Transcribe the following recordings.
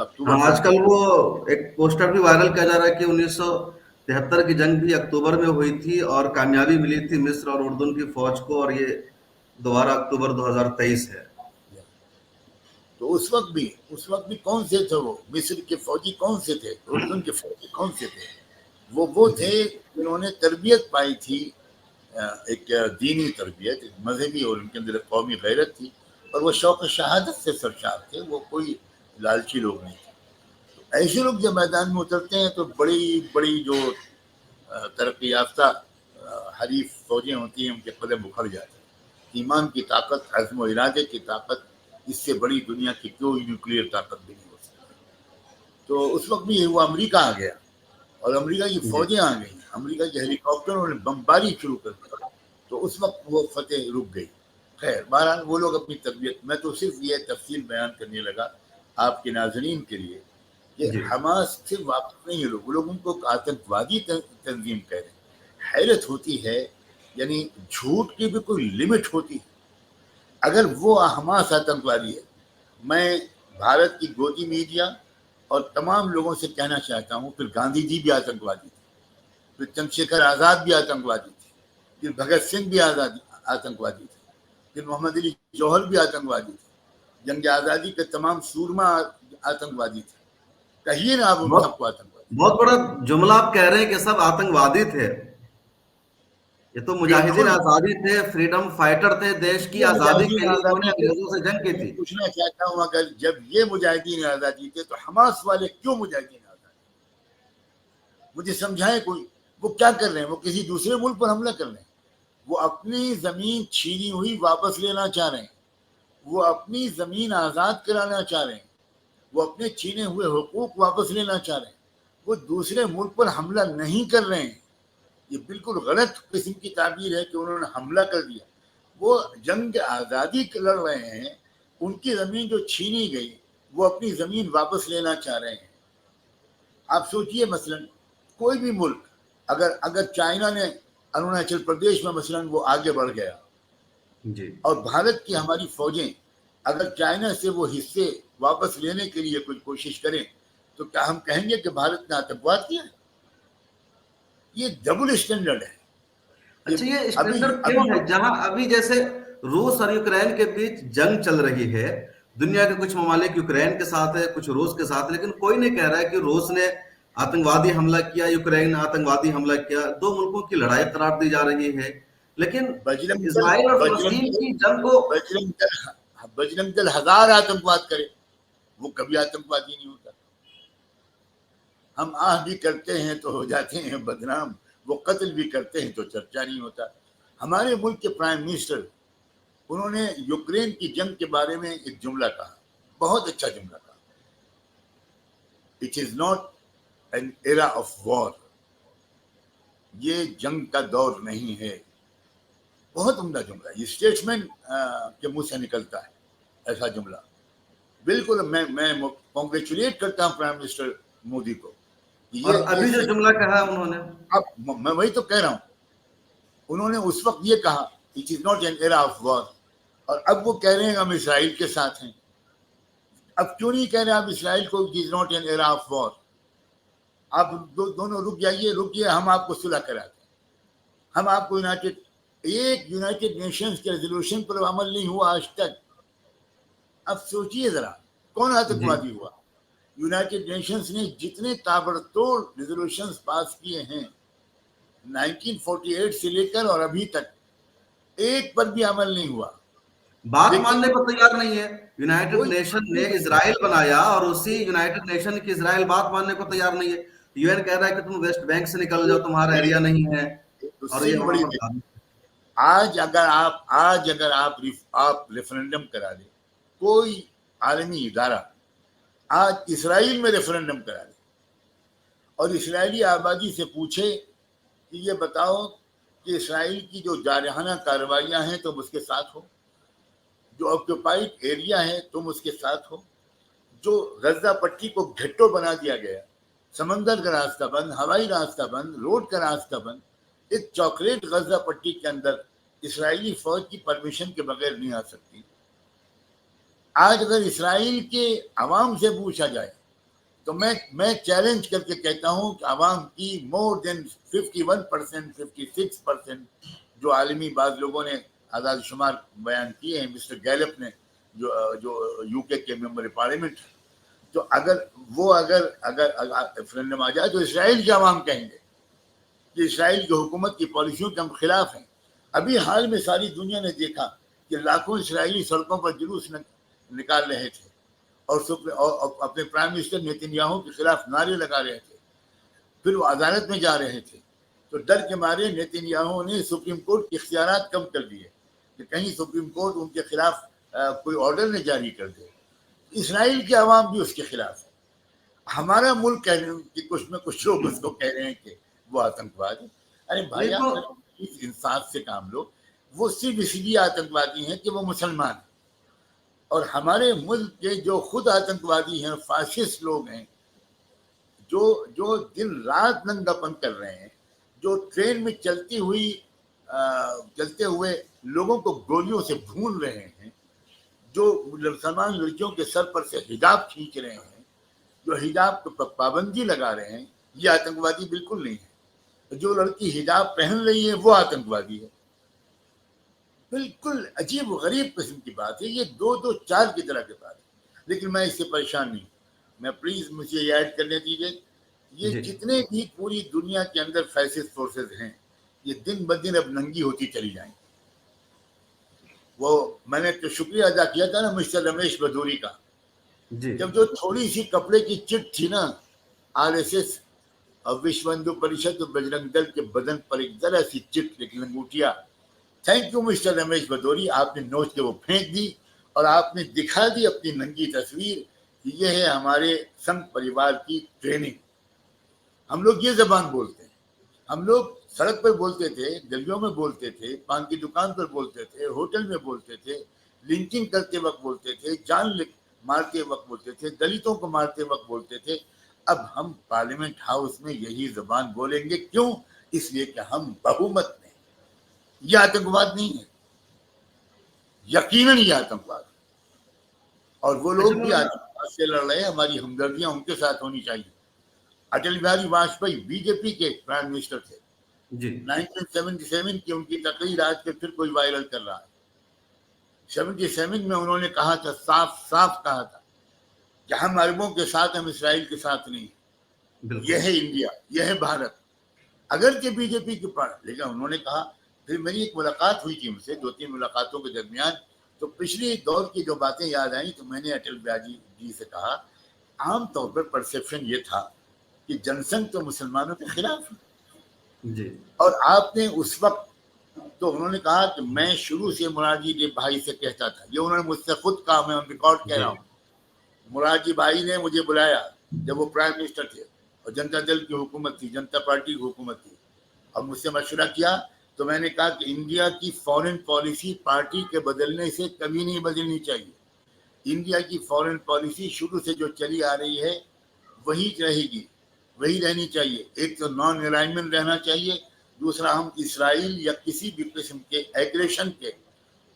اکتوبر ہاں، آج کل وہ ایک پوسٹر بھی وائرل کیا جا رہا ہے کہ 1973 کی جنگ بھی اکتوبر میں ہوئی تھی اور کامیابی ملی تھی مصر اور اردن کی فوج کو، اور یہ دوبارہ اکتوبر 2023 ہے۔ تو اس وقت بھی کون سے تھے وہ مصر کے فوجی، کون سے تھے اردن کے فوجی، کون سے تھے؟ وہ تھے جنہوں نے تربیت پائی تھی، ایک دینی تربیت، ایک مذہبی، اور ان کے اندر قومی غیرت تھی، اور وہ شوق شہادت سے سرشار تھے، وہ کوئی لالچی لوگ نہیں تھے۔ تو ایسے لوگ جب میدان میں اترتے ہیں تو بڑی بڑی جو ترقی یافتہ حریف فوجیں ہوتی ہیں ان کے قدم اکھڑ جاتے ہیں۔ ایمان کی طاقت، عزم و ارادے کی طاقت، اس سے بڑی دنیا کی کوئی نیوکلیئر طاقت بھی نہیں ہو سکتی۔ تو اس وقت بھی وہ امریکہ آ گیا اور امریکہ کی فوجیں آ گئیں، امریکہ کے ہیلی کاپٹروں نے بمباری شروع کر دی، تو اس وقت وہ فتح رک گئی۔ خیر بہرحال وہ لوگ اپنی تربیت، میں تو صرف یہ تفصیل بیان کرنے لگا آپ کے ناظرین کے لیے کہ حماس سے واقف نہیں ہے لوگ، وہ لوگ ان کو آتنکوادی تنظیم کہہ رہے ہیں۔ حیرت ہوتی ہے، یعنی جھوٹ کی بھی کوئی لمٹ ہوتی ہے۔ اگر وہ حماس آتنکوادی ہے، میں بھارت کی گودی میڈیا اور تمام لوگوں سے کہنا چاہتا ہوں، پھر گاندھی جی بھی آتنکوادی تھے، پھر چندر شیکھر آزاد بھی آتنکوادی تھے، پھر بھگت سنگھ بھی آتنکوادی تھے، پھر محمد علی جوہر بھی آتنکوادی تھے، جنگ آزادی کے تمام سورما آتنکوادی تھے۔ کہیے نا آپ ان سب کو آتنکوادی۔ بہت بڑا جملہ آپ کہہ رہے ہیں کہ سب آتنکوادی تھے، یہ تو مجاہدین آزادی تھے، فریڈم فائٹر تھے، دیش کی آزادی کے لیے انہوں نے انگریزوں سے جنگ کی تھی۔ پوچھنا چاہتا ہوں، اگر جب یہ مجاہدین آزادی تھے تو حماس والے کیوں مجاہدین آزادی؟ مجھے سمجھائیں کوئی، وہ کیا کر رہے ہیں؟ وہ کسی دوسرے ملک پر حملہ کر رہے ہیں، وہ اپنی زمین چھینی ہوئی واپس لینا چاہ رہے ہیں، وہ اپنی زمین آزاد کرانا چاہ رہے ہیں، وہ اپنے چھینے ہوئے حقوق واپس لینا چاہ رہے ہیں، وہ دوسرے ملک پر حملہ نہیں کر رہے ہیں۔ یہ بالکل غلط قسم کی تعبیر ہے کہ انہوں نے حملہ کر دیا۔ وہ جنگ آزادی لڑ رہے ہیں، ان کی زمین جو چھینی گئی وہ اپنی زمین واپس لینا چاہ رہے ہیں۔ آپ سوچئے مثلا کوئی بھی ملک، اگر چائنا نے اروناچل پردیش میں مثلا وہ آگے بڑھ گیا اور بھارت کی ہماری فوجیں اگر چائنا سے وہ حصے واپس لینے کے لیے کوئی کوشش کریں تو کیا ہم کہیں گے کہ بھارت نے آتنکواد کیا؟ یہ ڈبل اسٹینڈرڈ ہے۔ اچھا، یہ اسٹینڈرڈ کیوں ہے؟ جہاں ابھی جیسے روس اور یوکرین کے بیچ جنگ چل رہی ہے، دنیا کے کچھ ممالک یوکرین کے ساتھ ہے، کچھ روس کے ساتھ، لیکن کوئی نہیں کہہ رہا ہے کہ روس نے آتنکوادی حملہ کیا، یوکرین نے آتنکوادی حملہ کیا۔ دو ملکوں کی لڑائی قرار دی جا رہی ہے، لیکن اسرائیل اور فلسطین کی جنگ کو بجرنگ دل ہزار آتنکواد کرے، وہ کبھی آتنکوادی نہیں ہوتا۔ ہم آہ بھی کرتے ہیں تو ہو جاتے ہیں بدنام، وہ قتل بھی کرتے ہیں تو چرچا نہیں ہوتا۔ ہمارے ملک کے پرائم منسٹر، انہوں نے یوکرین کی جنگ کے بارے میں ایک جملہ کہا، بہت اچھا جملہ کہا، It is not an era of war، یہ جنگ کا دور نہیں ہے۔ بہت عمدہ جملہ، یہ اسٹیٹسمین کے منہ سے نکلتا ہے ایسا جملہ۔ بالکل میں کانگریچولیٹ کرتا ہوں پرائم منسٹر مودی کو۔ اور ابھی جو جملہ کہا انہوں نے، اب میں وہی تو کہہ رہا ہوں، انہوں نے اس وقت یہ کہا It is not an era of war، اور اب وہ کہہ رہے ہیں ہم اسرائیل کے ساتھ ہیں۔ اب کیوں نہیں کہہ رہے آپ اسرائیل کو It is not an era of war؟ آپ دونوں رک جائیے، ہم آپ کو صلح کراتے ہیں، ہم آپ کو یونائٹڈ نیشنز کے ریزولوشن پر عمل نہیں ہوا آج تک۔ اب سوچئے ذرا، کون آتنکوادی ہوا؟ یونائٹڈ نیشنز نے جتنے تابڑتوڑ ریزولوشنز پاس کیے ہیں 1948 سے لے کر اور ابھی تک، ایک پر بھی عمل نہیں ہوا۔ بات ماننے کو تیار نہیں ہے۔ یونائٹڈ نیشن نے اسرائیل بنایا اور اسی یونائٹڈ نیشن کی اسرائیل بات ماننے کو تیار نہیں ہے۔ یو این کہہ رہا ہے کہ تم ویسٹ بینک سے نکل جاؤ، تمہارا ایریا نہیں ہے، اور یہ وہاں پر آج اگر آپ ریفرنڈم کرا دیں، کوئی عالمی ادارہ آج اسرائیل میں ریفرنڈم کرا دے اور اسرائیلی آبادی سے پوچھے کہ یہ بتاؤ کہ اسرائیل کی جو جارحانہ کارروائیاں ہیں تم اس کے ساتھ ہو، جو آکوپائڈ ایریا ہے تم اس کے ساتھ ہو، جو غزہ پٹی کو گھٹو بنا دیا گیا، سمندر کا راستہ بند، ہوائی راستہ بند، روڈ کا راستہ بند، ایک چاکلیٹ غزہ پٹی کے اندر اسرائیلی فوج کی پرمیشن کے بغیر نہیں آ سکتی۔ آج اگر اسرائیل کے عوام سے پوچھا جائے تو میں چیلنج کر کے کہتا ہوں کہ عوام کی مور دین 51%, 56% جو عالمی بعض لوگوں نے اعداد شمار بیان کیے ہیں، مسٹر گیلپ نے جو یو کے ممبر پارلیمنٹ، تو اگر ریفرینڈم آ جائے تو اسرائیل کے عوام کہیں گے کہ اسرائیل کی حکومت کی پالیسیوں کے ہم خلاف ہیں. ابھی حال میں ساری دنیا نے دیکھا کہ لاکھوں اسرائیلی سڑکوں پر جلوس نکال رہے تھے اور اپنے پرائم منسٹر نیتن یاہو کے خلاف نعرے لگا رہے تھے. پھر وہ عدالت میں جا رہے تھے تو ڈر کے مارے نیتن یاہو نے سپریم کورٹ کے اختیارات کم کر دیے کہ کہیں سپریم کورٹ ان کے خلاف کوئی آرڈر نہ جاری کر دے. اسرائیل کے عوام بھی اس کے خلاف ہے. ہمارا ملک کہ کچھ لوگ اس کو کہہ رہے ہیں کہ وہ آتنکواد ہے. ارے بھائی آپ انصاف سے کام لو. وہ صرف اس لیے آتنکوادی ہیں کہ وہ مسلمان ہیں، اور ہمارے ملک کے جو خود آتنکوادی ہیں، فاشسٹ لوگ ہیں، جو دن رات ننگا پن کر رہے ہیں، جو ٹرین میں چلتے ہوئے لوگوں کو گولیوں سے بھون رہے ہیں، جو مسلمان لڑکیوں کے سر پر سے حجاب کھینچ رہے ہیں، جو حجاب پر پابندی لگا رہے ہیں، یہ آتنکوادی بالکل نہیں ہے. جو لڑکی حجاب پہن رہی ہے وہ آتنکوادی ہے. بالکل عجیب و غریب قسم کی بات ہے. یہ دو چار کی طرح کی بات ہے، لیکن میں اس سے پریشان نہیں. میں پلیز مجھے یہ ایڈ کرنے دیجیے، یہ جتنے بھی پوری دنیا کے اندر فیسسٹ فورسز ہیں، یہ دن بدن اب ننگی ہوتی چلی جائیں. وہ میں نے تو شکریہ ادا کیا تھا نا مسٹر رمیش بھدوری کا، جب جو تھوڑی سی کپڑے کی چٹ تھی نا RSS اور وشو ہندو پریشد اور بجرنگ دل کے بدن پر ایک ذرا سی چٹ لنگوٹیا. تھینک یو مسٹر رمیش بھدوری، آپ نے نوچ کے وہ پھینک دی اور آپ نے دکھا دی اپنی ننگی تصویر کہ یہ ہے ہمارے سنگھ پریوار کی ٹریننگ. ہم لوگ یہ زبان بولتے ہیں. ہم لوگ سڑک پر بولتے تھے، گلیوں میں بولتے تھے، پان کی دکان پر بولتے تھے، ہوٹل میں بولتے تھے، لنچنگ کرتے وقت بولتے تھے، جان مارتے وقت بولتے تھے، دلتوں کو مارتے وقت بولتے تھے. اب ہم پارلیمنٹ ہاؤس میں یہی زبان بولیں گے. کیوں؟ اس لیے کہ ہم بہومت میں. یہ آتنکواد نہیں ہے، یقیناً یہ آتنکواد ہے، اور وہ لوگ بھی آتنکواد سے لڑ رہے ہیں. ہماری ہمدردیاں ان کے ساتھ ہونی چاہیے. اٹل بہاری واجپئی BJP کے پرائم منسٹر تھے. 1977 کی ان کی تقریر آج کے پھر کوئی وائرل کر رہا ہے. 77 میں انہوں نے کہا تھا، صاف کہا تھا کہ ہم عربوں کے ساتھ، ہم اسرائیل کے ساتھ نہیں. یہ ہے انڈیا، یہ ہے بھارت. اگرچہ BJP کے پاس، لیکن انہوں نے کہا. پھر میری ایک ملاقات ہوئی تھی ان سے، 2-3 ملاقاتوں کے درمیان، تو پچھلی دور کی جو باتیں یاد آئیں تو میں نے اٹل بہاری جی سے کہا عام طور پر پرسیپشن یہ تھا کہ جن سنگھ تو مسلمانوں کے خلاف ہے. اور آپ نے اس وقت تو انہوں نے کہا کہ میں شروع سے مرارجی بھائی سے کہتا تھا، یہ انہوں نے مجھ سے خود کہا، میں ریکارڈ کہہ رہا ہوں. مرارجی بھائی نے مجھے بلایا جب وہ پرائم منسٹر تھے اور جنتا دل کی حکومت تھی، جنتا پارٹی کی حکومت تھی، اور مجھ سے مشورہ کیا. تو میں نے کہا کہ انڈیا کی فارن پالیسی پارٹی کے بدلنے سے کبھی نہیں بدلنی چاہیے. انڈیا کی فارن پالیسی شروع سے جو چلی آ رہی ہے وہی رہے گی، وہی رہنی چاہیے. ایک تو نان الائنمنٹ رہنا چاہیے، دوسرا ہم اسرائیل یا کسی بھی قسم کے ایگریشن کے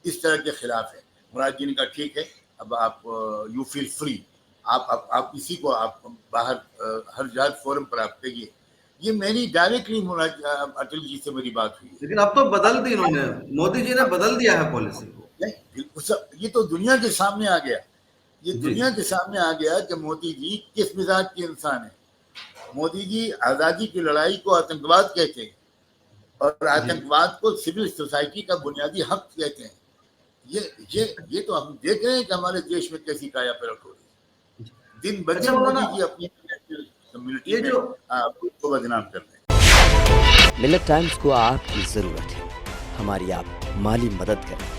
اس طرح کے خلاف ہے. مراد جی نے کہا ٹھیک ہے، اب آپ یو فیل فری، آپ کسی کو آپ باہر ہر جہاز فورم پر آپ کہیے. یہ میری ڈائریکٹلی اٹل جی سے میری بات ہوئی. لیکن اب تو بدل دی انہوں نے، مودی جی نے بدل دیا ہے پالیسی کو. یہ تو دنیا کے سامنے آ گیا. یہ دنیا کے سامنے آ گیا کہ مودی جی کس مزاج کے انسان ہیں. مودی جی آزادی کی لڑائی کو آتنکواد کہتے ہیں اور آتنکواد کو سول سوسائٹی کا بنیادی حق کہتے ہیں. یہ تو ہم دیکھ رہے ہیں کہ ہمارے دیش میں کیسی کایا پلٹ ہو رہی ہے. دن بدن مودی جی اپنی کمیونٹی میں کو بدنام کر رہے ہیں. ملت ٹائمز کو آپ کی ضرورت ہے، ہماری آپ مالی مدد کریں.